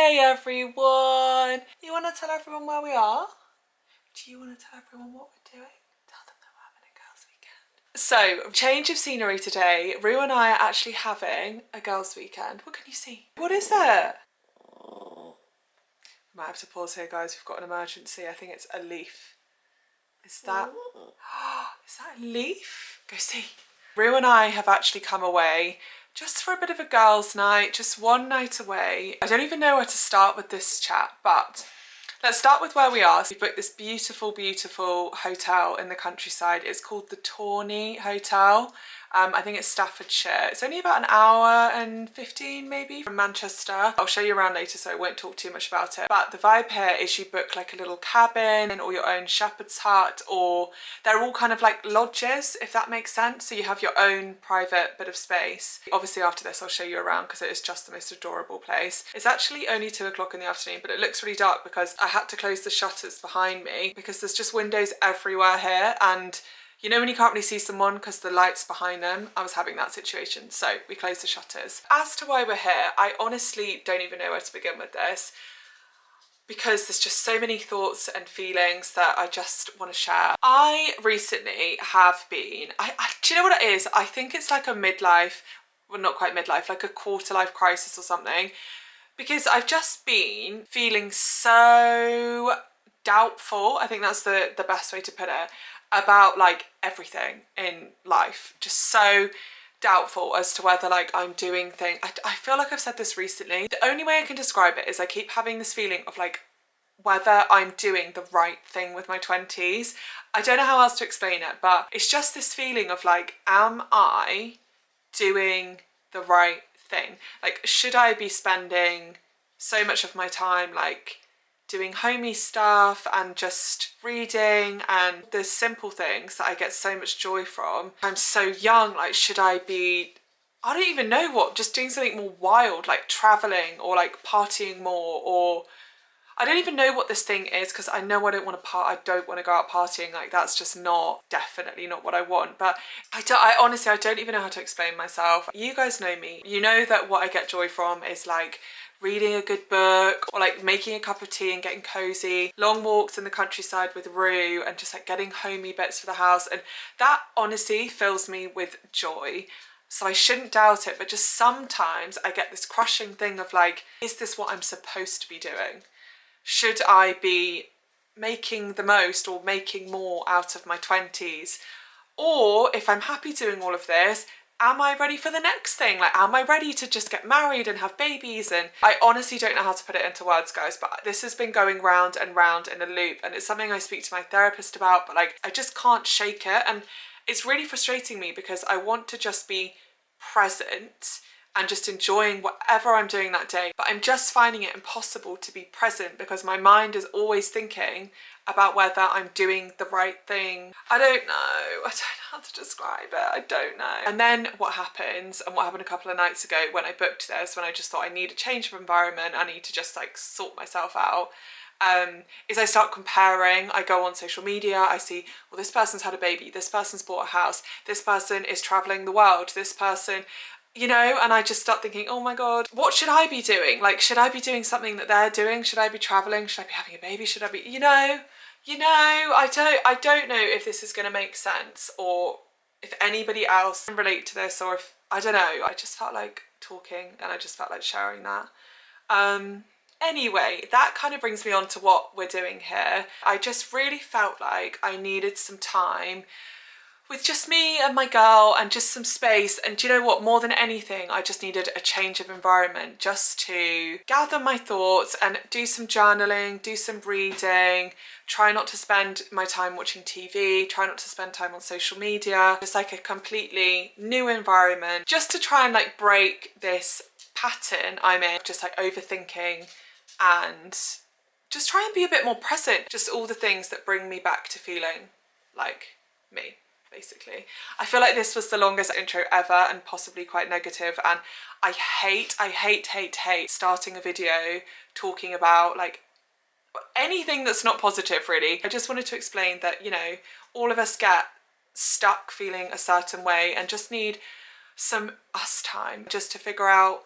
Hey everyone! You want to tell everyone where we are? Do you want to tell everyone what we're doing? Tell them that we're having a girls' weekend. So, change of scenery today. Rue and I are actually having a girls' weekend. What can you see? What is it? Might have to pause here, guys. We've got an emergency. I think it's a leaf. Is that a leaf? Go see. Rue and I have actually come away just for a bit of a girls' night, just one night away. I don't even know where to start with this chat, but let's start with where we are. So we booked this beautiful, beautiful hotel in the countryside. It's called the Tawny Hotel. I think it's Staffordshire. It's only about an hour and 15 maybe from Manchester. I'll show you around later, so I won't talk too much about it. But the vibe here is you book like a little cabin or your own shepherd's hut, or they're all kind of like lodges, if that makes sense. So you have your own private bit of space. Obviously after this I'll show you around because it is just the most adorable place. It's actually only 2 o'clock in the afternoon, but it looks really dark because I had to close the shutters behind me because there's just windows everywhere here, and you know when you can't really see someone because the light's behind them? I was having that situation, so we closed the shutters. As to why we're here, I honestly don't even know where to begin with this because there's just so many thoughts and feelings that I just want to share. I recently have been, do you know what it is? I think it's like a midlife, well not quite midlife, like a quarter life crisis or something, because I've just been feeling so doubtful, I think that's the best way to put it, about like everything in life. Just so doubtful as to whether like I'm doing things. I feel like I've said this recently. The only way I can describe it is I keep having this feeling of like whether I'm doing the right thing with my 20s. I don't know how else to explain it, but it's just this feeling of like, am I doing the right thing? Like, should I be spending so much of my time like doing homey stuff and just reading and the simple things that I get so much joy from? I'm so young, like should I be, I don't even know what, just doing something more wild, like traveling or like partying more, or I don't even know what this thing is because I know I don't want to go out partying. Like that's just definitely not what I want. But I honestly, I don't even know how to explain myself. You guys know me. You know that what I get joy from is like reading a good book or like making a cup of tea and getting cozy, long walks in the countryside with Rue and just like getting homey bits for the house. And that honestly fills me with joy. So I shouldn't doubt it, but just sometimes I get this crushing thing of like, is this what I'm supposed to be doing? Should I be making the most or making more out of my 20s? Or if I'm happy doing all of this, am I ready for the next thing? Like, am I ready to just get married and have babies? And I honestly don't know how to put it into words, guys, but this has been going round and round in a loop, and it's something I speak to my therapist about, but like, I just can't shake it. And it's really frustrating me because I want to just be present and just enjoying whatever I'm doing that day. But I'm just finding it impossible to be present because my mind is always thinking about whether I'm doing the right thing. I don't know. I don't know how to describe it. I don't know. And then what happens, and what happened a couple of nights ago when I booked this, when I just thought I need a change of environment, I need to just like sort myself out, is I start comparing. I go on social media, I see, well, this person's had a baby, this person's bought a house, this person is traveling the world, this person, you know, and I just start thinking, oh my God, what should I be doing? Like, should I be doing something that they're doing? Should I be traveling? Should I be having a baby? Should I be, you know, I don't know if this is going to make sense or if anybody else can relate to this, or if, I don't know, I just felt like talking and I just felt like sharing that. Anyway, that kind of brings me on to what we're doing here. I just really felt like I needed some time with just me and my girl and just some space. And do you know what, more than anything, I just needed a change of environment just to gather my thoughts and do some journaling, do some reading, try not to spend my time watching TV, try not to spend time on social media, just like a completely new environment, just to try and like break this pattern I'm in, just like overthinking, and just try and be a bit more present, just all the things that bring me back to feeling like me. Basically, I feel like this was the longest intro ever and possibly quite negative, and I hate starting a video talking about like anything that's not positive really. I just wanted to explain that, you know, all of us get stuck feeling a certain way and just need some us time just to figure out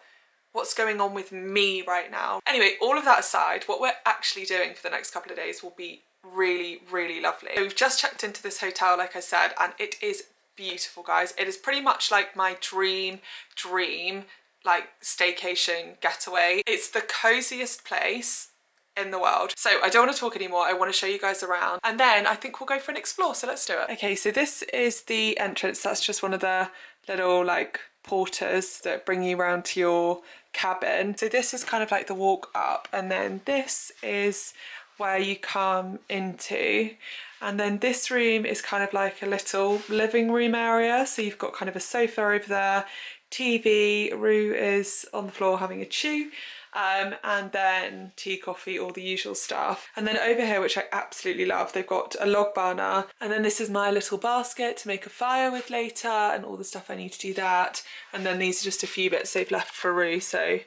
what's going on with me right now. Anyway, all of that aside, what we're actually doing for the next couple of days will be really, really lovely. So we've just checked into this hotel, like I said, and it is beautiful, guys. It is pretty much like my dream like staycation getaway. It's the coziest place in the world. So I don't want to talk anymore. I want to show you guys around, and then I think we'll go for an explore. So let's do it. Okay, so this is the entrance. That's just one of the little like porters that bring you around to your cabin. So this is kind of like the walk up, and then this is where you come into, and then this room is kind of like a little living room area. So you've got kind of a sofa over there, TV, Rue is on the floor having a chew, and then tea, coffee, all the usual stuff. And then over here, which I absolutely love, they've got a log burner, and then this is my little basket to make a fire with later and all the stuff I need to do that. And then these are just a few bits they've left for Rue. So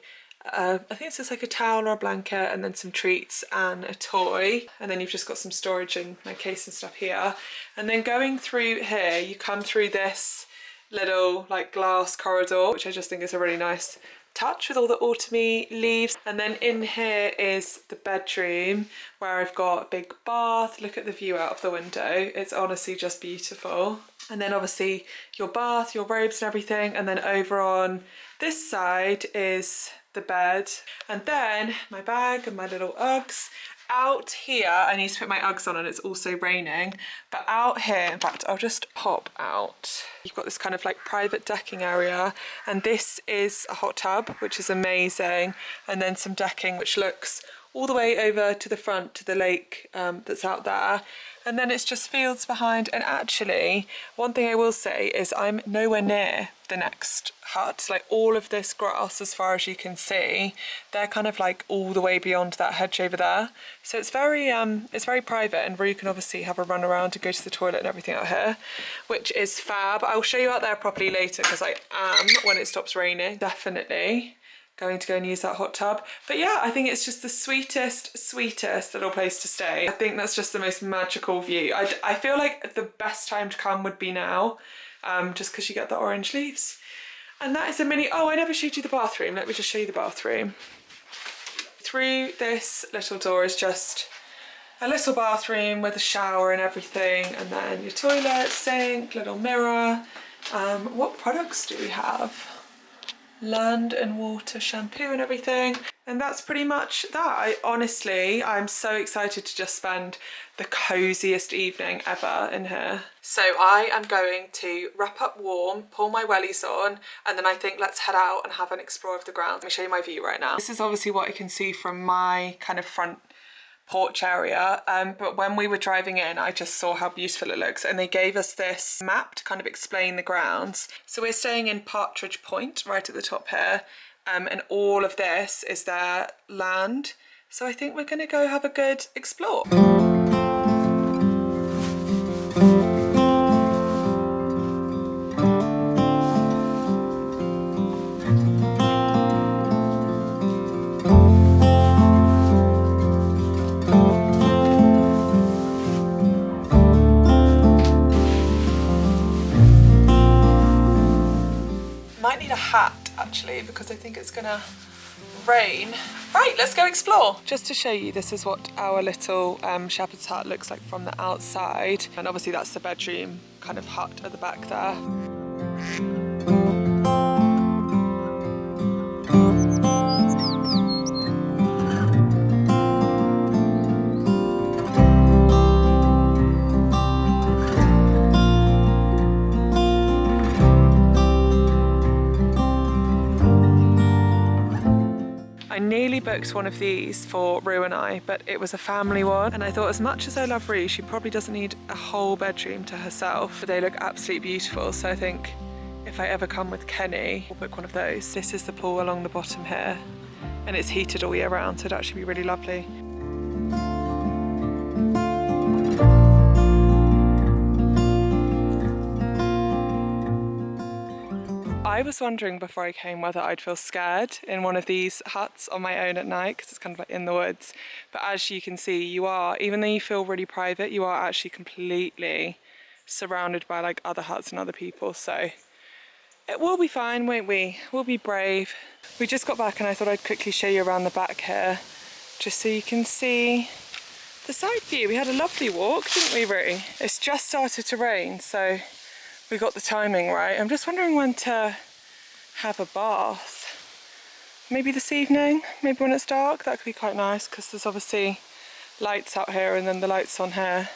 I think it's just like a towel or a blanket, and then some treats and a toy. And then you've just got some storage in my case and stuff here. And then going through here, you come through this little like glass corridor, which I just think is a really nice touch with all the autumny leaves. And then in here is the bedroom where I've got a big bath. Look at the view out of the window. It's honestly just beautiful. And then obviously your bath, your robes and everything. And then over on this side is the bed. And then my bag and my little Uggs. Out here, I need to put my Uggs on and it's also raining, but out here, in fact, I'll just pop out. You've got this kind of like private decking area, and this is a hot tub, which is amazing, and then some decking which looks all the way over to the front to the lake that's out there. And then it's just fields behind. And actually, one thing I will say is I'm nowhere near the next hut. Like all of this grass, as far as you can see, they're kind of like all the way beyond that hedge over there. So it's very private, and Rue can obviously have a run around and go to the toilet and everything out here, which is fab. I'll show you out there properly later because I am, when it stops raining, definitely going to go and use that hot tub. But yeah, I think it's just the sweetest little place to stay. I think that's just the most magical view. I feel like the best time to come would be now, just because you get the orange leaves. And that is a mini, oh, I never showed you the bathroom. Let me just show you the bathroom. Through this little door is just a little bathroom with a shower and everything, and then your toilet, sink, little mirror. What products do we have? Land and Water shampoo and everything, and that's pretty much that. I'm so excited to just spend the coziest evening ever in here. So I am going to wrap up warm, pull my wellies on, and then I think let's head out and have an explore of the grounds. Let me show you my view right now. This is obviously what I can see from my kind of front porch area, but when we were driving in, I just saw how beautiful it looks, and they gave us this map to kind of explain the grounds. So we're staying in Partridge Point right at the top here, and all of this is their land. So I think we're going to go have a good explore. Might need a hat actually because I think it's gonna rain. Right, let's go explore. Just to show you, this is what our little shepherd's hut looks like from the outside, and obviously that's the bedroom kind of hut at the back there. I nearly booked one of these for Rue and I, but it was a family one, and I thought, as much as I love Rue, she probably doesn't need a whole bedroom to herself, but they look absolutely beautiful. So I think if I ever come with Kenny, we'll book one of those. This is the pool along the bottom here, and it's heated all year round, so it'd actually be really lovely. I was wondering before I came whether I'd feel scared in one of these huts on my own at night, because it's kind of like in the woods. But as you can see, you are, even though you feel really private, you are actually completely surrounded by like other huts and other people. So It will be fine, won't we? We'll be brave. We just got back and I thought I'd quickly show you around the back here, just so you can see the side view. We had a lovely walk, didn't we, Roo? It's just started to rain, so we got the timing right. I'm just wondering when to have a bath. Maybe this evening, maybe when it's dark. That could be quite nice because there's obviously lights out here and then the lights on here.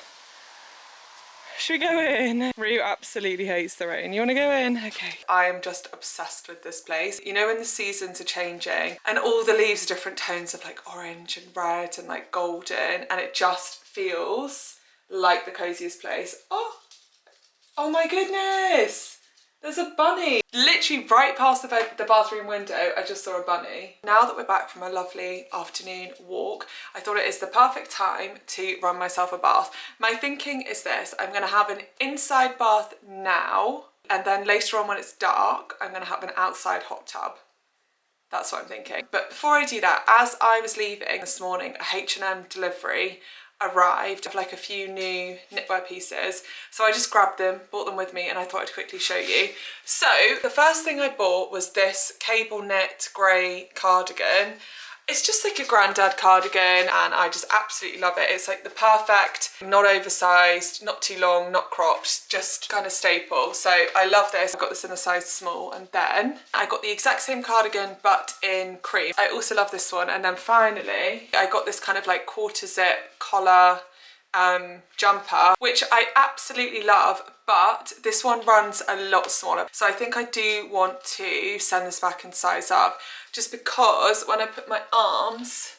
Should we go in? Roo absolutely hates the rain. You want to go in? Okay. I am just obsessed with this place. You know when the seasons are changing and all the leaves are different tones of like orange and red and like golden, and it just feels like the cosiest place. Oh my goodness! There's a bunny! Literally right past the bathroom window, I just saw a bunny. Now that we're back from a lovely afternoon walk, I thought it is the perfect time to run myself a bath. My thinking is this: I'm gonna have an inside bath now, and then later on when it's dark, I'm gonna have an outside hot tub. That's what I'm thinking. But before I do that, as I was leaving this morning, a H&M delivery arrived of like a few new knitwear pieces, so I just grabbed them, brought them with me, and I thought I'd quickly show you. So the first thing I bought was this cable knit grey cardigan. It's just like a granddad cardigan and I just absolutely love it. It's like the perfect, not oversized, not too long, not cropped, just kind of staple. So I love this. I got this in a size small, and then I got the exact same cardigan but in cream. I also love this one. And then finally I got this kind of like quarter zip collar jumper, which I absolutely love, but this one runs a lot smaller. So I think I do want to send this back and size up, just because when I put my arms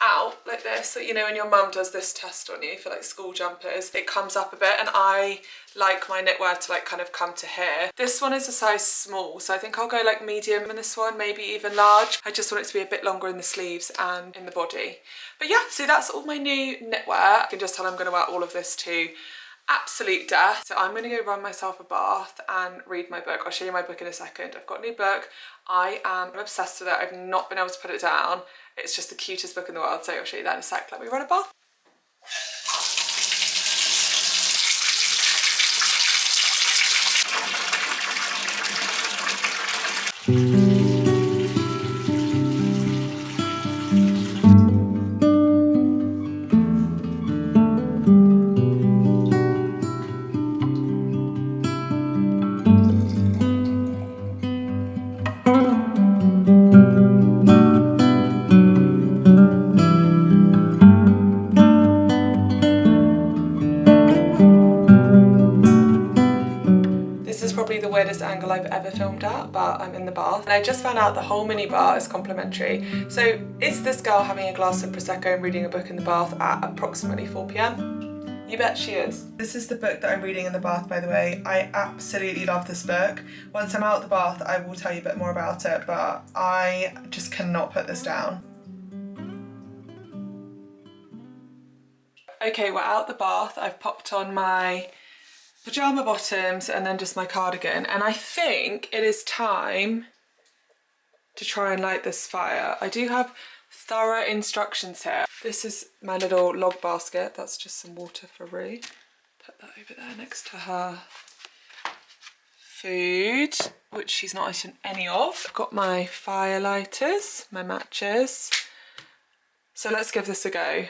out like this, so you know when your mum does this test on you for like school jumpers, it comes up a bit, and I like my knitwear to like kind of come to here. This one is a size small, so I think I'll go like medium in this one, maybe even large. I just want it to be a bit longer in the sleeves and in the body. But yeah, so that's all my new knitwear. I can just tell I'm going to wear all of this to absolute death. So I'm going to go run myself a bath and read my book. I'll show you my book in a second. I've got a new book. I am obsessed with it. I've not been able to put it down. It's just the cutest book in the world, so I'll show you that in a sec. Let me run a bath. The weirdest angle I've ever filmed at, but I'm in the bath and I just found out the whole mini bar is complimentary. So is this girl having a glass of Prosecco and reading a book in the bath at approximately 4 p.m? You bet she is. This is the book that I'm reading in the bath, by the way. I absolutely love this book. Once I'm out of the bath, I will tell you a bit more about it, but I just cannot put this down. Okay, we're out the bath. I've popped on my pyjama bottoms and then just my cardigan, and I think it is time to try and light this fire. I do have thorough instructions here. This is my little log basket. That's just some water for Roo. Put that over there next to her food, which she's not eaten any of. I've got my fire lighters, my matches. So let's give this a go.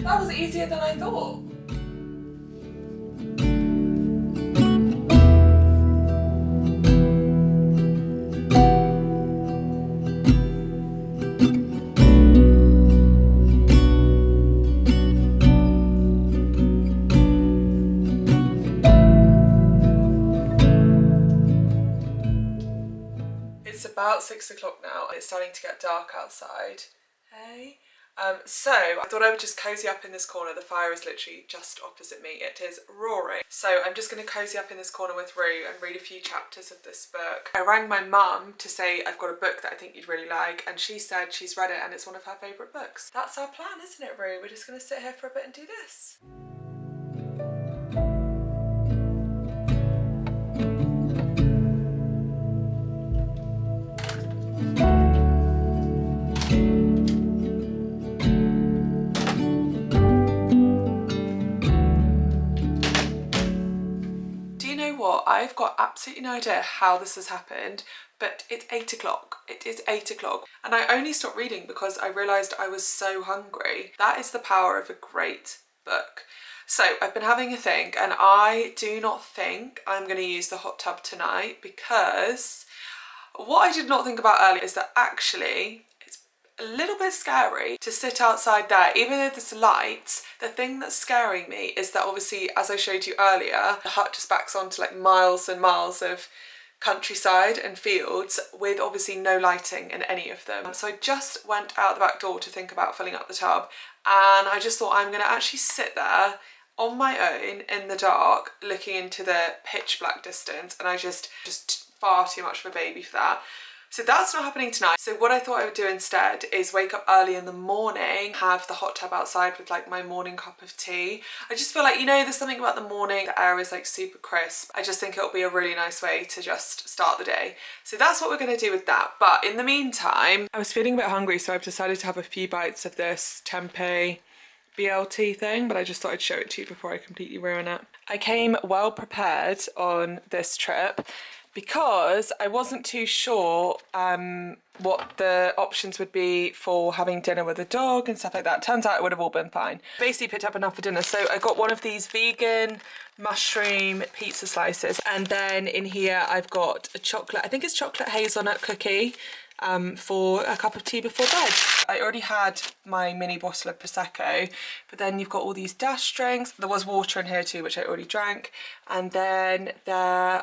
That was easier than I thought. It's about 6 o'clock now. It's starting to get dark outside. Hey, So I thought I would just cozy up in this corner. The fire is literally just opposite me. It is roaring. So I'm just going to cozy up in this corner with Rue and read a few chapters of this book. I rang my mum to say I've got a book that I think you'd really like, and she said she's read it and it's one of her favourite books. That's our plan, isn't it, Rue? We're just going to sit here for a bit and do this. I've got absolutely no idea how this has happened, but it's 8 o'clock. It is 8 o'clock. And I only stopped reading because I realised I was so hungry. That is the power of a great book. So I've been having a think, and I do not think I'm going to use the hot tub tonight, because what I did not think about earlier is that actually a little bit scary to sit outside there, even though there's lights. The thing that's scaring me is that obviously, as I showed you earlier, the hut just backs onto like miles and miles of countryside and fields with obviously no lighting in any of them. So I just went out the back door to think about filling up the tub, and I just thought I'm going to actually sit there on my own in the dark looking into the pitch black distance, and I just far too much of a baby for that. So that's not happening tonight. So what I thought I would do instead is wake up early in the morning, have the hot tub outside with like my morning cup of tea. I just feel like, you know, there's something about the morning, the air is like super crisp. I just think it'll be a really nice way to just start the day. So that's what we're going to do with that. But in the meantime, I was feeling a bit hungry, so I've decided to have a few bites of this tempeh BLT thing, but I just thought I'd show it to you before I completely ruin it. I came well prepared on this trip because I wasn't too sure what the options would be for having dinner with a dog and stuff like that. Turns out it would have all been fine. Basically picked up enough for dinner. So I got one of these vegan mushroom pizza slices, and then in here I've got a chocolate, I think it's chocolate hazelnut cookie, for a cup of tea before bed. I already had my mini bottle of Prosecco, but then you've got all these dash drinks. There was water in here too, which I already drank. And then there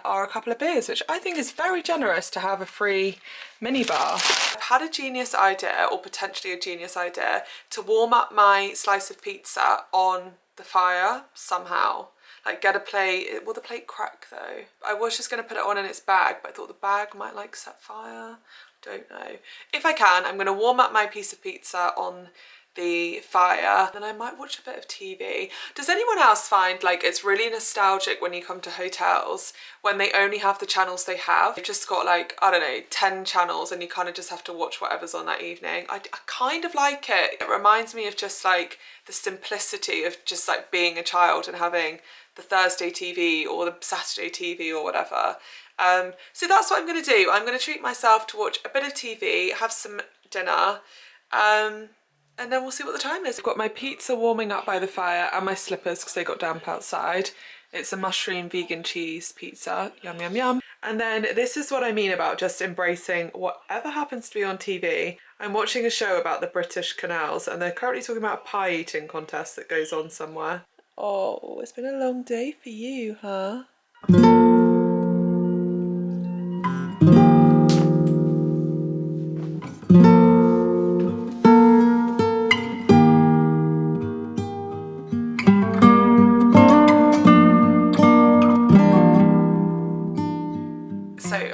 are a couple of beers, which I think is very generous to have a free mini bar. I've had a genius idea, or potentially a genius idea, to warm up my slice of pizza on the fire somehow. Like get a plate. Will the plate crack though? I was just going to put it on in its bag, but I thought the bag might like set fire. Don't know. If I can, I'm going to warm up my piece of pizza on the fire, then I might watch a bit of TV. Does anyone else find like it's really nostalgic when you come to hotels when they only have the channels they have? They've just got like, I don't know, 10 channels, and you kind of just have to watch whatever's on that evening. I kind of like it. It reminds me of just like the simplicity of just like being a child and having the Thursday TV or the Saturday TV or whatever. So that's what I'm going to do. I'm going to treat myself to watch a bit of TV, have some dinner, and then we'll see what the time is. I've got my pizza warming up by the fire and my slippers because they got damp outside. It's a mushroom vegan cheese pizza. Yum, yum, yum. And then this is what I mean about just embracing whatever happens to be on TV. I'm watching a show about the British canals, and they're currently talking about a pie eating contest that goes on somewhere. Oh, it's been a long day for you, huh?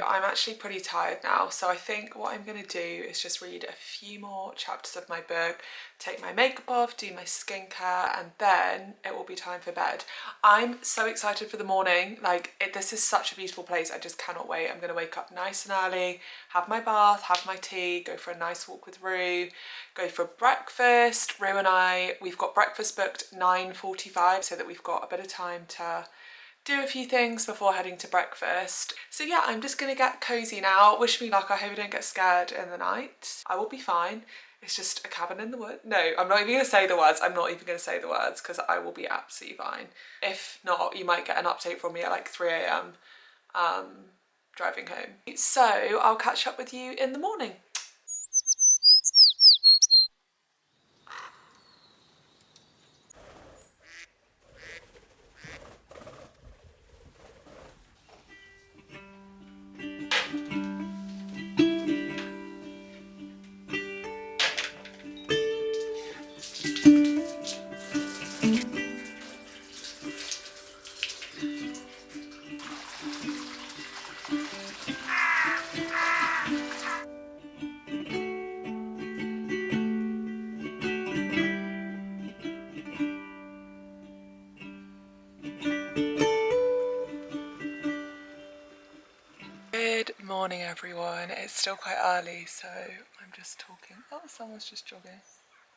I'm actually pretty tired now, so I think what I'm going to do is just read a few more chapters of my book, take my makeup off, do my skincare, and then it will be time for bed. I'm so excited for the morning. Like, this is such a beautiful place. I just cannot wait. I'm going to wake up nice and early, have my bath, have my tea, go for a nice walk with Rue, go for breakfast. Rue and we've got breakfast booked 9:45 so that we've got a bit of time to do a few things before heading to breakfast. So yeah, I'm just gonna get cozy now. Wish me luck. I hope I don't get scared in the night. I will be fine. It's just a cabin in the woods. No, I'm not even gonna say the words. I'm not even gonna say the words because I will be absolutely fine. If not, you might get an update from me at like 3 AM driving home. So I'll catch up with you in the morning. Good morning everyone. It's still quite early, so I'm just talking. Oh, someone's just jogging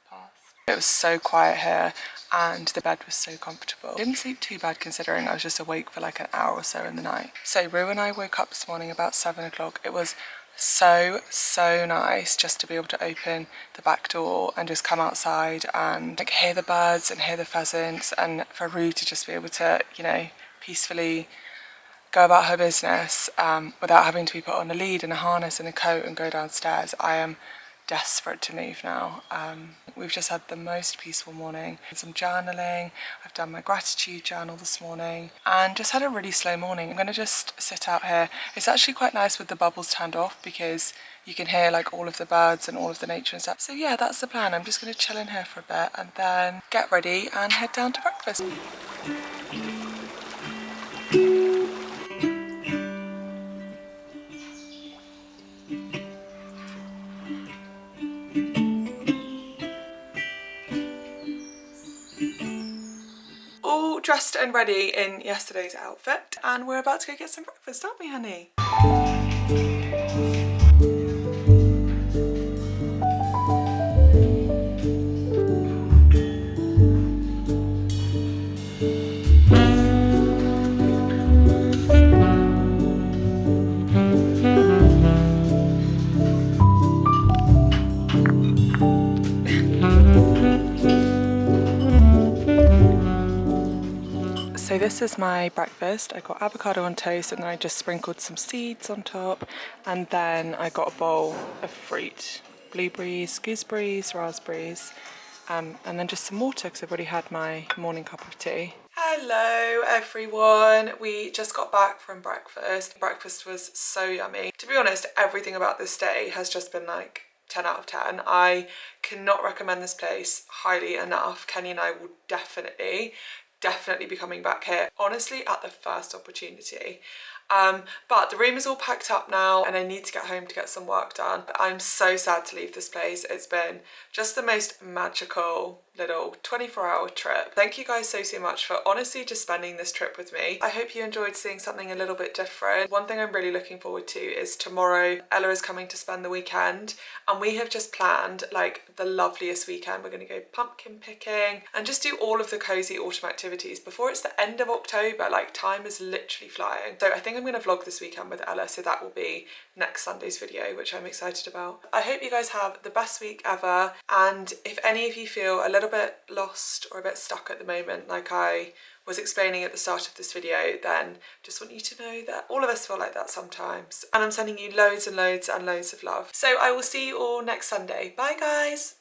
past. It was so quiet here and the bed was so comfortable. Didn't sleep too bad considering I was just awake for like an hour or so in the night. So Rue and I woke up this morning about 7 o'clock. It was so nice just to be able to open the back door and just come outside and like hear the birds and hear the pheasants, and for Rue to just be able to, you know, peacefully go about her business without having to be put on a lead and a harness and a coat and go downstairs. I am desperate to move now. We've just had the most peaceful morning, some journaling. I've done my gratitude journal this morning and just had a really slow morning. I'm going to just sit out here. It's actually quite nice with the bubbles turned off because you can hear like all of the birds and all of the nature and stuff. So yeah, that's the plan. I'm just going to chill in here for a bit and then get ready and head down to breakfast. All dressed and ready in yesterday's outfit and we're about to go get some breakfast, aren't we, honey? So this is my breakfast. I got avocado on toast and then I just sprinkled some seeds on top, and then I got a bowl of fruit, blueberries, gooseberries, raspberries, and then just some water because I've already had my morning cup of tea. Hello everyone, we just got back from breakfast. Breakfast was so yummy. To be honest, everything about this day has just been like 10 out of 10. I cannot recommend this place highly enough. Kenny and I will definitely be coming back here, honestly, at the first opportunity. But the room is all packed up now and I need to get home to get some work done. I'm so sad to leave this place. It's been just the most magical little 24-hour trip. Thank you guys so much for honestly just spending this trip with me. I hope you enjoyed seeing something a little bit different. One thing I'm really looking forward to is tomorrow Ella is coming to spend the weekend and we have just planned like the loveliest weekend. We're going to go pumpkin picking and just do all of the cozy autumn activities before it's the end of October. Like, time is literally flying. So I think I'm going to vlog this weekend with Ella, so that will be next Sunday's video, which I'm excited about. I hope you guys have the best week ever, and if any of you feel a little bit lost or a bit stuck at the moment like I was explaining at the start of this video, then just want you to know that all of us feel like that sometimes, and I'm sending you loads and loads and loads of love. So I will see you all next Sunday. Bye guys.